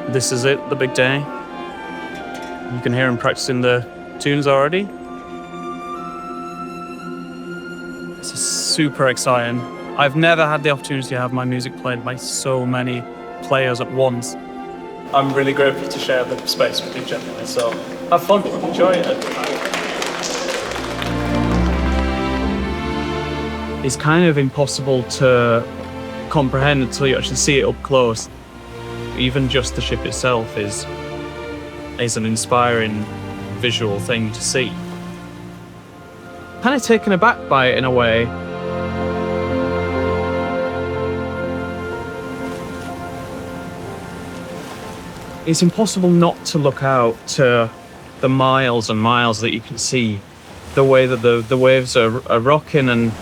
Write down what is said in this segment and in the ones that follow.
This is it, the big day. You can hear him practicing the tunes already. This is super exciting. I've never had the opportunity to have my music played by so many players at once. I'm really grateful to share the space with you gentlemen, so have fun, enjoy it. It's kind of impossible to comprehend until you actually see it up close. Even just the ship itself is an inspiring visual thing to see. Kind of taken aback by it in a way. It's impossible not to look out to the miles and miles that you can see, the way that the waves are rocking and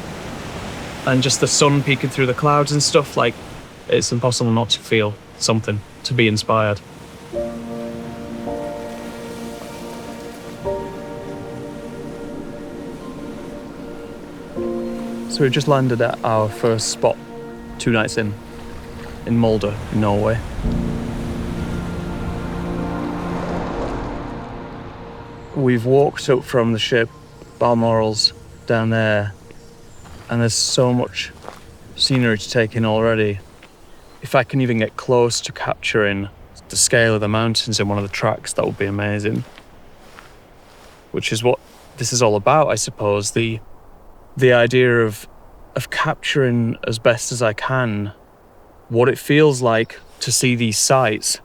just the sun peeking through the clouds and stuff. Like, it's impossible not to feel something, to be inspired. So we've just landed at our first spot, 2 nights in Molde, in Norway. We've walked up from the ship, Balmoral's down there, and there's so much scenery to take in already. If I can even get close to capturing the scale of the mountains in one of the tracks, that would be amazing. Which is what this is all about, I suppose. The idea of capturing as best as I can what it feels like to see these sights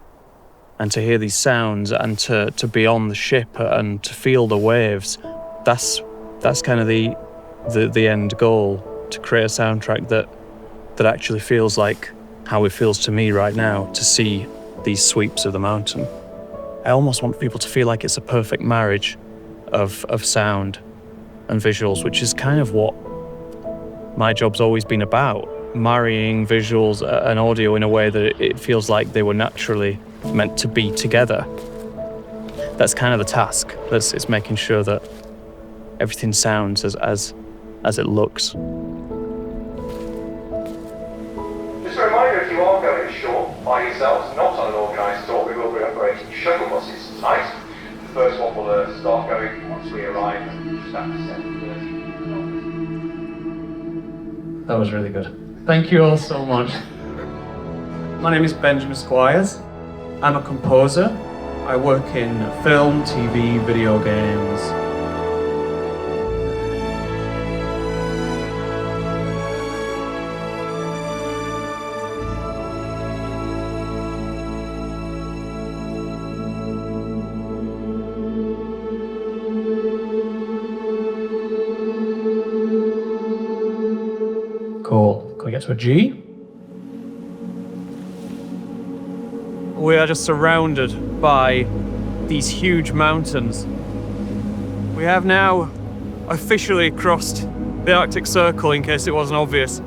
and to hear these sounds and to be on the ship and to feel the waves. That's kind of the end goal, to create a soundtrack that actually feels like how it feels to me right now, to see these sweeps of the mountain. I almost want people to feel like it's a perfect marriage of sound and visuals, which is kind of what my job's always been about, marrying visuals and audio in a way that it feels like they were naturally meant to be together. That's kind of the task. It's making sure that everything sounds as it looks. Just a reminder, if you are going ashore by yourselves, not on an organised tour, we will be operating shuttle buses tonight. The first one will start going once we arrive just after 7:30. That was really good. Thank you all so much. My name is Benjamin Squires. I'm a composer. I work in film, TV, video games. Cool. Can we get to a G? We are just surrounded by these huge mountains. We have now officially crossed the Arctic Circle, in case it wasn't obvious.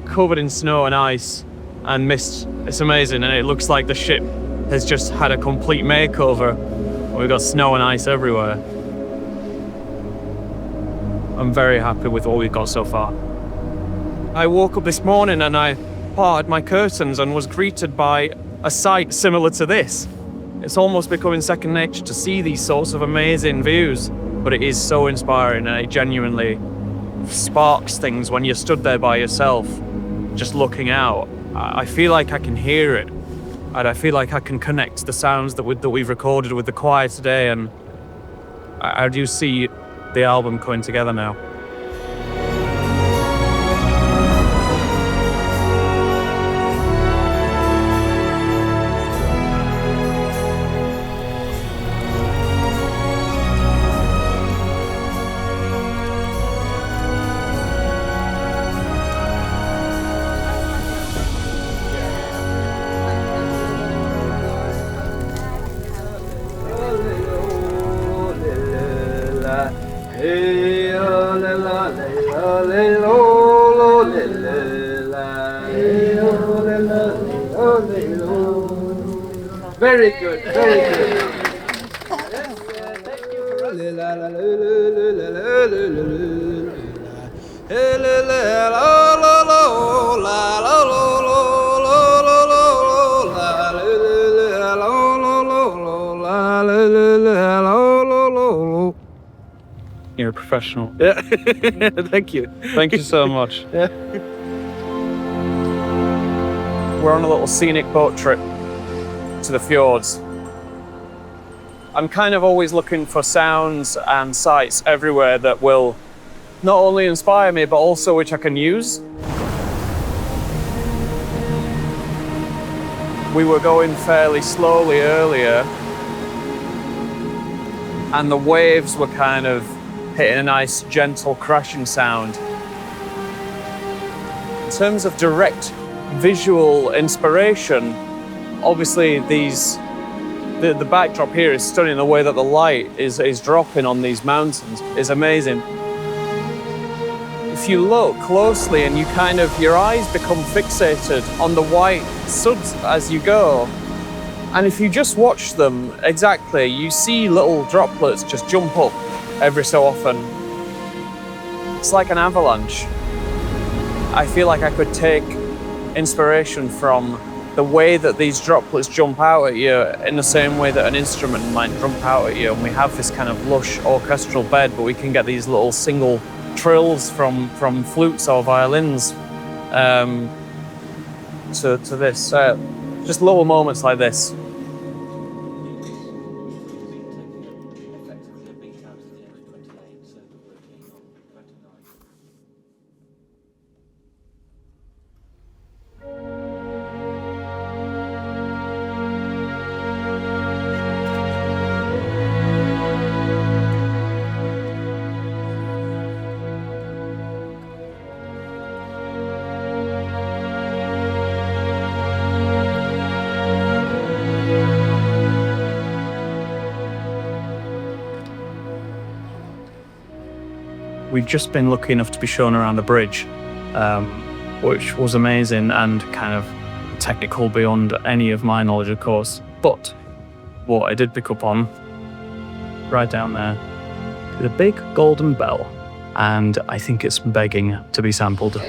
Covered in snow and ice and mist. It's amazing, and it looks like the ship has just had a complete makeover. We've got snow and ice everywhere. I'm very happy with what we've got so far. I woke up this morning and I parted my curtains and was greeted by a sight similar to this. It's almost becoming second nature to see these sorts of amazing views, but it is so inspiring and it genuinely sparks things when you're stood there by yourself, just looking out. I feel like I can hear it, and I feel like I can connect the sounds that we've recorded with the choir today, and I do see the album coming together now. Very good, very good. Thank you. you're a professional. Yeah. Thank you. Thank you so much. Yeah. We're on a little scenic boat trip to the fjords. I'm kind of always looking for sounds and sights everywhere that will not only inspire me, but also which I can use. We were going fairly slowly earlier, and the waves were kind of hitting a nice, gentle crashing sound. In terms of direct visual inspiration, obviously the backdrop here is stunning. The way that the light is dropping on these mountains is amazing. If you look closely and your eyes become fixated on the white suds as you go, and if you just watch them exactly, you see little droplets just jump up every so often. It's like an avalanche. I feel like I could take inspiration from the way that these droplets jump out at you in the same way that an instrument might jump out at you. And we have this kind of lush orchestral bed, but we can get these little single trills from flutes or violins to this. Just little moments like this. We'd just been lucky enough to be shown around the bridge, which was amazing and kind of technical beyond any of my knowledge, of course. But what I did pick up on, right down there, is a big golden bell, and I think it's begging to be sampled.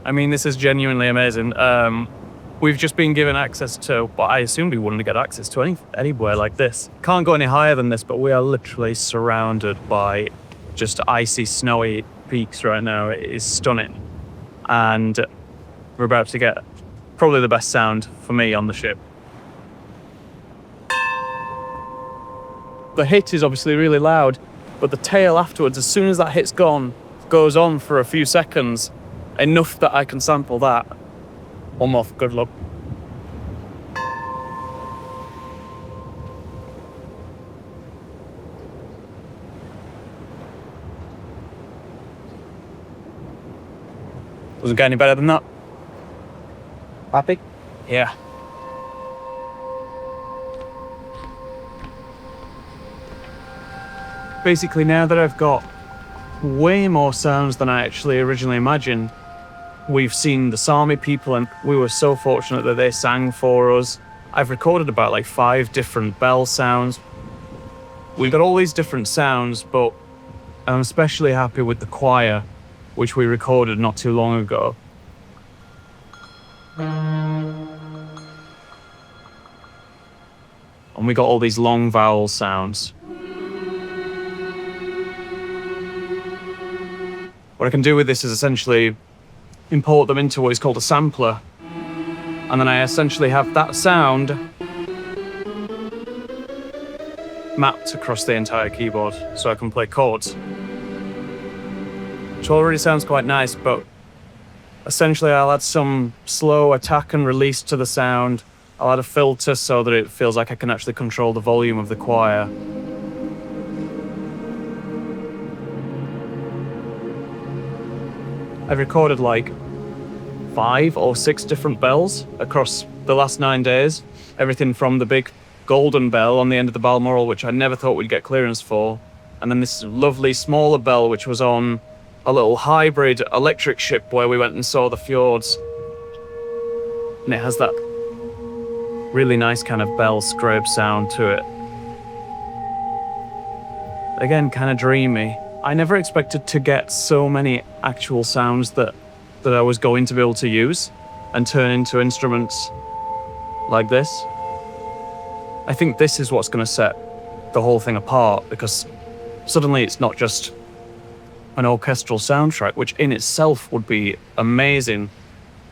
I mean, this is genuinely amazing. We've just been given access to what I assumed we wouldn't get access to anywhere like this. Can't go any higher than this, but we are literally surrounded by just icy, snowy peaks right now. It is stunning. And we're about to get probably the best sound for me on the ship. The hit is obviously really loud, but the tail afterwards, as soon as that hit's gone, goes on for a few seconds. Enough that I can sample that. One more, good luck. Doesn't get any better than that. Happy? Yeah. Basically, now that I've got way more sounds than I actually originally imagined, we've seen the Sami people, and we were so fortunate that they sang for us. I've recorded about like 5 different bell sounds. We've got all these different sounds, but I'm especially happy with the choir, which we recorded not too long ago. And we got all these long vowel sounds. What I can do with this is essentially import them into what is called a sampler, and then I essentially have that sound mapped across the entire keyboard so I can play chords, which already sounds quite nice. But essentially I'll add some slow attack and release to the sound. I'll add a filter so that it feels like I can actually control the volume of the choir. I've recorded like 5 or 6 different bells across the last 9 days. Everything from the big golden bell on the end of the Balmoral, which I never thought we'd get clearance for, and then this lovely smaller bell which was on a little hybrid electric ship where we went and saw the fjords. And it has that really nice kind of bell scrape sound to it. Again, kind of dreamy. I never expected to get so many actual sounds that I was going to be able to use and turn into instruments like this. I think this is what's going to set the whole thing apart, because suddenly it's not just an orchestral soundtrack, which in itself would be amazing.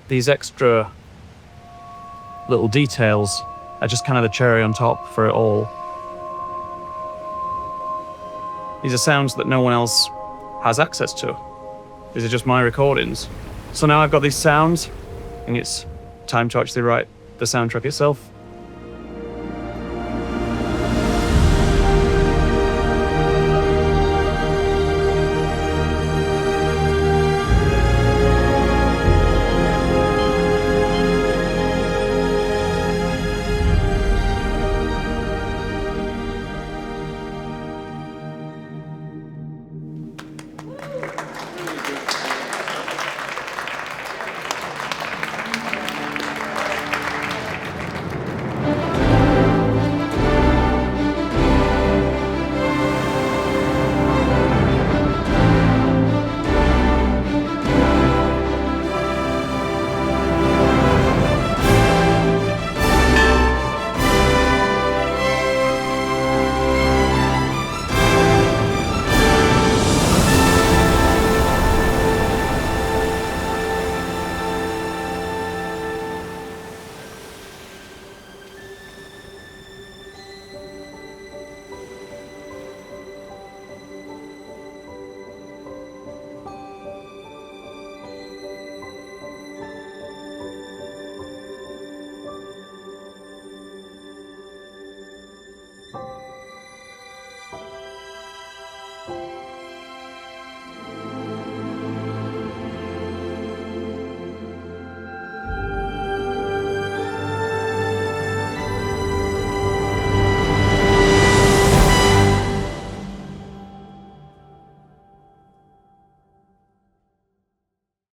These extra little details are just kind of the cherry on top for it all. These are sounds that no one else has access to. These are just my recordings. So now I've got these sounds, and it's time to actually write the soundtrack itself.